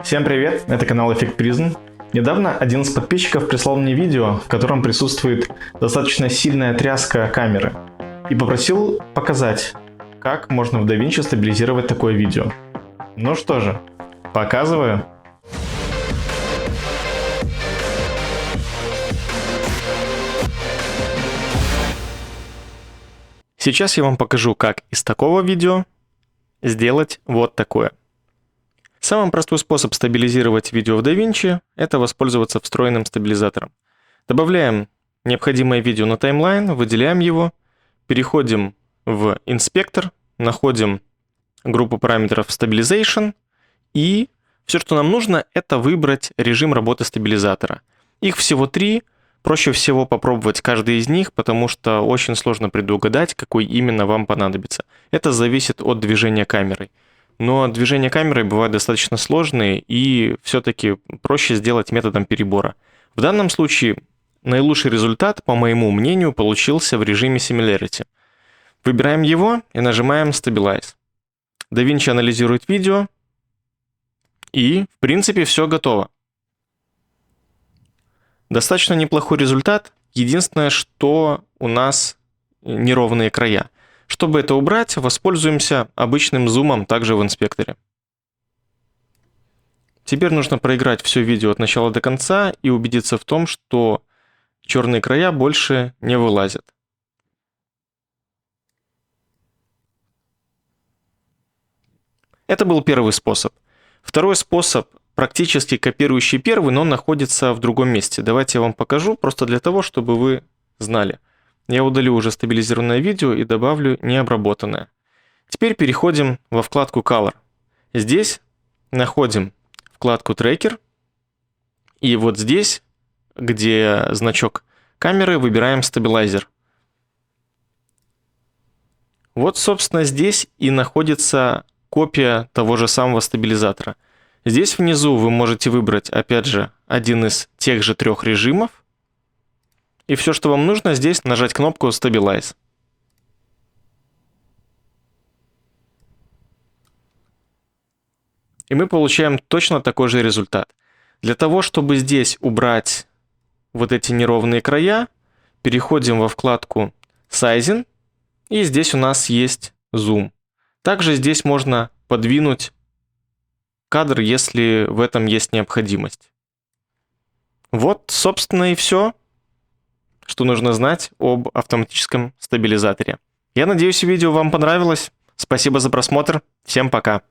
Всем привет, это канал Эффект Призм. Недавно один из подписчиков прислал мне видео, в котором присутствует достаточно сильная тряска камеры, и попросил показать, как можно в DaVinci стабилизировать такое видео. Ну что же, показываю. Сейчас я вам покажу, как из такого видео сделать вот такое. Самый простой способ стабилизировать видео в DaVinci – это воспользоваться встроенным стабилизатором. Добавляем необходимое видео на таймлайн, выделяем его, переходим в инспектор, находим группу параметров Stabilization, и все, что нам нужно, это выбрать режим работы стабилизатора. Их всего 3, проще всего попробовать каждый из них, потому что очень сложно предугадать, какой именно вам понадобится. Это зависит от движения камеры. Но движения камеры бывают достаточно сложные, и все-таки проще сделать методом перебора. В данном случае наилучший результат, по моему мнению, получился в режиме Similarity. Выбираем его и нажимаем Stabilize. DaVinci анализирует видео, и, в принципе, все готово. Достаточно неплохой результат. Единственное, что у нас неровные края. Чтобы это убрать, воспользуемся обычным зумом также в инспекторе. Теперь нужно проиграть все видео от начала до конца и убедиться в том, что черные края больше не вылазят. Это был первый способ. Второй способ, практически копирующий первый, но он находится в другом месте. Давайте я вам покажу, просто для того, чтобы вы знали. Я удалю уже стабилизированное видео и добавлю необработанное. Теперь переходим во вкладку Color. Здесь находим вкладку Tracker. И вот здесь, где значок камеры, выбираем Stabilizer. Вот, собственно, здесь и находится копия того же самого стабилизатора. Здесь внизу вы можете выбрать, опять же, один из тех же 3 режимов. И все, что вам нужно, здесь нажать кнопку Stabilize. И мы получаем точно такой же результат. Для того, чтобы здесь убрать вот эти неровные края, переходим во вкладку Sizing, и здесь у нас есть Zoom. Также здесь можно подвинуть кадр, если в этом есть необходимость. Вот, собственно, и все, что нужно знать об автоматическом стабилизаторе. Я надеюсь, видео вам понравилось. Спасибо за просмотр. Всем пока.